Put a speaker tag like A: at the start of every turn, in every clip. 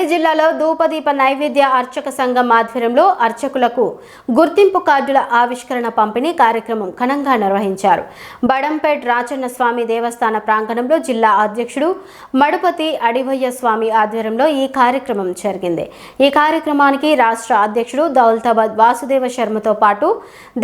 A: సంగారెడ్డి జిల్లాలో ధూపదీప నైవేద్య అర్చక సంఘం ఆధ్వర్యంలో అర్చకులకు గుర్తింపు కార్డుల ఆవిష్కరణ పంపిణీ కార్యక్రమం ఘనంగా నిర్వహించారు. బడంపేట్ రాచన్న స్వామి దేవస్థాన ప్రాంగణంలో జిల్లా అధ్యక్షుడు మడుపతి అడివయ్య స్వామి ఆధ్వర్యంలో ఈ కార్యక్రమం జరిగింది. ఈ కార్యక్రమానికి రాష్ట్ర అధ్యక్షుడు దౌలతాబాద్ వాసుదేవ శర్మతో పాటు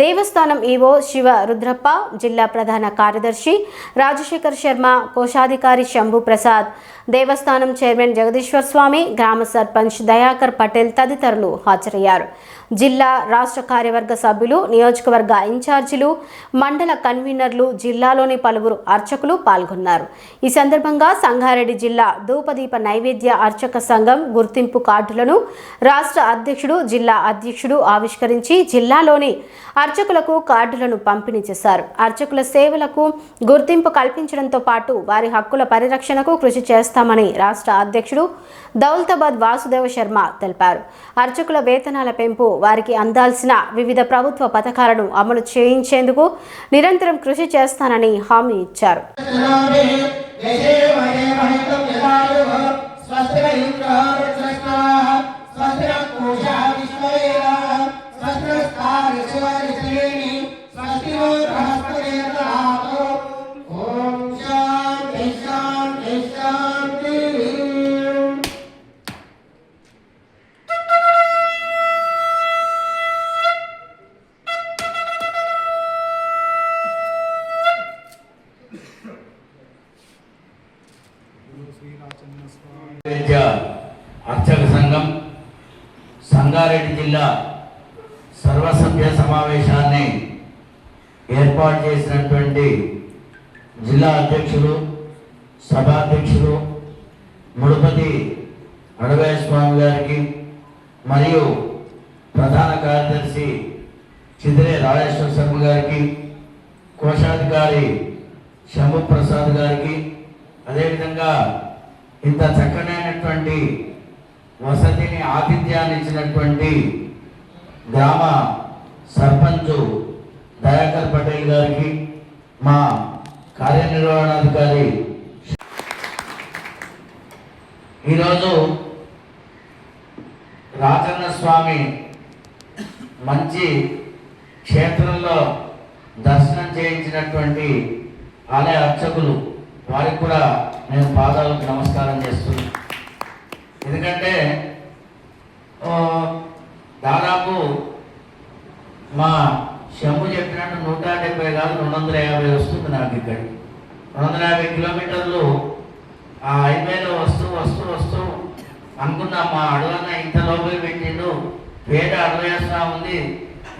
A: దేవస్థానం ఈవో శివ రుద్రప్ప, జిల్లా ప్రధాన కార్యదర్శి రాజశేఖర్ శర్మ, కోశాధికారి శంభు ప్రసాద్, దేవస్థానం చైర్మన్ జగదీశ్వర్ స్వామి, గ్రామ సర్పంచ్ దయాకర్ పటేల్ తదితరులు హాజరయ్యారు. జిల్లా రాష్ట్ర కార్యవర్గ సభ్యులు, నియోజకవర్గ ఇన్ఛార్జీలు, మండల కన్వీనర్లు, జిల్లాలోని పలువురు అర్చకులు పాల్గొన్నారు. ఈ సందర్భంగా సంగారెడ్డి జిల్లా ధూపదీప నైవేద్య అర్చక సంఘం గుర్తింపు కార్డులను రాష్ట్ర అధ్యక్షుడు, జిల్లా అధ్యక్షుడు ఆవిష్కరించి జిల్లాలోని అర్చకులకు కార్డులను పంపిణీ చేశారు. అర్చకుల సేవలకు గుర్తింపు కల్పించడంతో పాటు వారి హక్కుల పరిరక్షణకు కృషి చేస్తామని రాష్ట్ర అధ్యక్షుడు దౌలతాబాద్ వాసుదేవ శర్మ తెలిపారు. అర్చకుల వేతనాల పెంపు, వారికి అందాల్సిన వివిధ ప్రభుత్వ పథకాలను అమలు చేయించేందుకు నిరంతరం కృషి చేస్తానని హామీ ఇచ్చారు.
B: అర్చక సంఘం సంగారెడ్డి జిల్లా సర్వసభ్య సమావేశాన్ని ఏర్పాటు చేసినటువంటి జిల్లా అధ్యక్షులు, సభాధ్యక్షులు ముడుపతి అడవయ్య స్వామి గారికి మరియు ప్రధాన కార్యదర్శి చిదిరే రాజేశ్వర శర్మ గారికి, కోశాధికారి శంభు ప్రసాద్ గారికి, అదేవిధంగా ఇంత చక్కనైనటువంటి వసతిని, ఆతిథ్యాన్ని ఇచ్చినటువంటి గ్రామ సర్పంచ్ దయాకర్ పటేల్ గారికి, మా కార్యనిర్వహణాధికారి. ఈరోజు రాచన్న స్వామి మంచి క్షేత్రంలో దర్శనం చేయించినటువంటి ఆలయ అర్చకులు, వారికి కూడా నేను పాదాలకు నమస్కారం చేస్తున్నాను. ఎందుకంటే దాదాపు మా శంభు చెప్పినట్టు 170 కాదు 250 వస్తుంది నాకు. ఇక్కడికి 250 కిలోమీటర్లు ఆ హైవేలో వస్తూ వస్తూ వస్తూ అనుకున్నా, మా అడవన్న ఇంత లోపల పెట్టిండు, పేట అడవేస్తా ఉంది,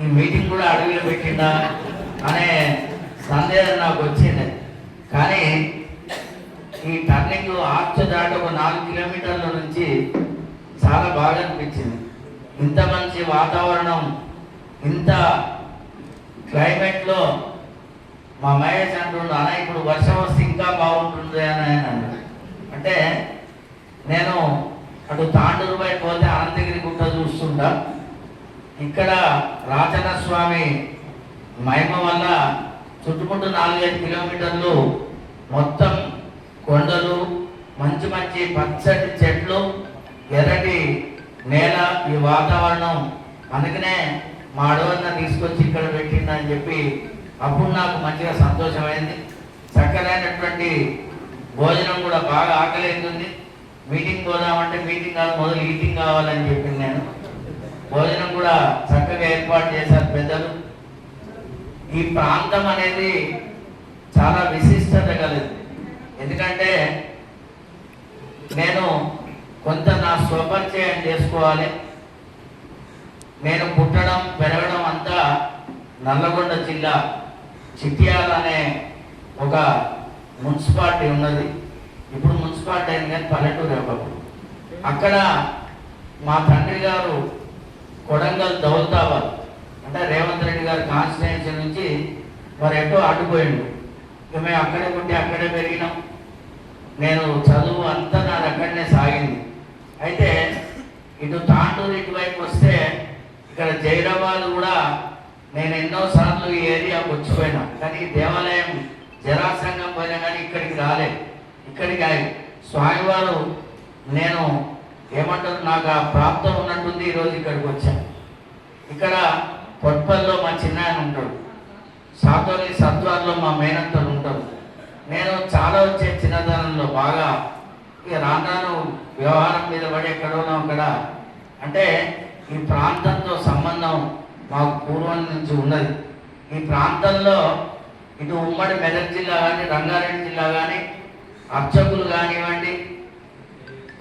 B: ఈ మీటింగ్ కూడా అడవిలో పెట్టిండా అనే సందేహం నాకు వచ్చింది. కానీ ఈ టర్నింగ్ ఆర్చ్ దాటి ఒక 4 కిలోమీటర్ల నుంచి చాలా బాగా అనిపించింది. ఇంత మంచి వాతావరణం, ఇంత క్లైమేట్లో మా మహేష్ అంటుండు, అన్న ఇప్పుడు వర్షం వస్తే ఇంకా బాగుంటుంది అని ఆయన అన్నాడు. అంటే నేను అటు తాండూరు వైపు పోతే అనంతగిరి గుట్ట చూస్తుంటా, ఇక్కడ రాచన్న స్వామి మహిమ వల్ల చుట్టుముట్టు 4-5 కిలోమీటర్లు మొత్తం కొండలు, మంచి మంచి పచ్చటి చెట్లు, ఎర్రటి నేల, ఈ వాతావరణం. అందుకనే మా అడవన్న తీసుకొచ్చి ఇక్కడ పెట్టిందని చెప్పి అప్పుడు నాకు మంచిగా సంతోషమైంది. చక్కనైనటువంటి భోజనం కూడా బాగా ఆకలి అవుతుంది. మీటింగ్ పోదామంటే మీటింగ్ కాదు, మొదలు ఈటింగ్ కావాలని చెప్పింది నేను. భోజనం కూడా చక్కగా ఏర్పాటు చేశారు పెద్దలు. ఈ ప్రాంతం అనేది చాలా విశిష్టత కలదు. ఎందుకంటే నేను కొంత నా స్వపరిచయం చేసుకోవాలి. నేను పుట్టడం పెరగడం అంతా నల్లగొండ జిల్లా చిట్యాల అనే ఒక మున్సిపాలిటీ ఉన్నది. ఇప్పుడు మున్సిపాలిటీ అయింది కానీ పల్లెటూరు ఒకప్పుడు. అక్కడ మా తండ్రి గారు కొడంగల్ దౌలతాబాద్ అంటే రేవంత్ రెడ్డి గారి కాన్స్టిట్యున్సీ నుంచి మరి ఎటో అడ్డుపోయిండు. ఇక మేము అక్కడే పుట్టి అక్కడే పెరిగినాం. నేను చదువు అంతా నాది అక్కడనే సాగింది. అయితే ఇటు తాండూరు ఇటువైపు వస్తే ఇక్కడ జైరాబాద్ కూడా నేను ఎన్నోసార్లు ఈ ఏరియాకు వచ్చిపోయినా, కానీ ఈ దేవాలయం జరాసంగం పోయినా కానీ ఇక్కడికి రాలేదు. ఇక్కడికి స్వామివారు నేను ఏమంటారు, నాకు ఆ ప్రాప్తం ఉన్నట్టుంది. ఈరోజు ఇక్కడికి వచ్చా. ఇక్కడ పొట్పల్లో మా చిన్నాయన ఉంటాడు, సాతోలి సత్వార్లో మా మేనత్తలు ఉంటారు. నేను చాలా వచ్చే చిన్నతనంలో బాగా ఇక రాను వ్యవహారం మీద పడి ఎక్కడోనో అక్కడ, అంటే ఈ ప్రాంతంతో సంబంధం మాకు పూర్వం నుంచి ఉన్నది. ఈ ప్రాంతంలో ఇటు ఉమ్మడి మెదక్ జిల్లా కానీ, రంగారెడ్డి జిల్లా కానీ, అర్చకులు కానివ్వండి,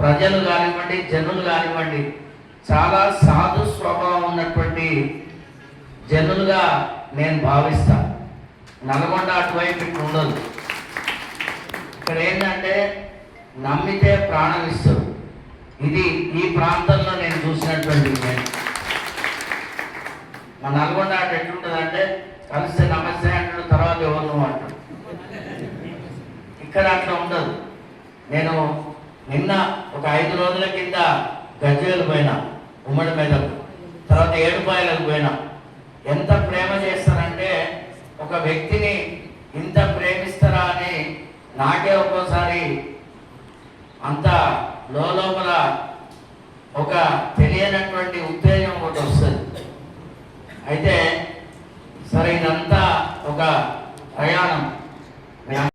B: ప్రజలు కానివ్వండి, జనులు కానివ్వండి, చాలా సాధు స్వభావం ఉన్నటువంటి జనులుగా నేను భావిస్తాను. నల్గొండ అటువైపు ఇట్లా ఉండదు. ఇక్కడ ఏంటంటే నమ్మితే ప్రాణం ఇస్తారు. ఇది ఈ ప్రాంతంలో నేను చూసినటువంటి నేను. మా నల్గొండ అటు ఎట్లుంటుందంటే కలిస్తే నమస్తే అంటాడు, తర్వాత ఎవరు అంటాడు. ఇక్కడ అట్లా ఉండదు. నేను నిన్న ఒక 5 రోజుల కింద గజ్వేలు పోయినా, ఉమ్మడి మెదక్, తర్వాత ఏడుపాయలకు పోయినా. ఎంత ప్రేమ చేస్తారంటే ఒక వ్యక్తిని ఇంత ప్రేమిస్తారా అని నాకే ఒక్కోసారి అంత లోపల ఒక తెలియనటువంటి ఉత్తేజం ఒకటి వస్తుంది. అయితే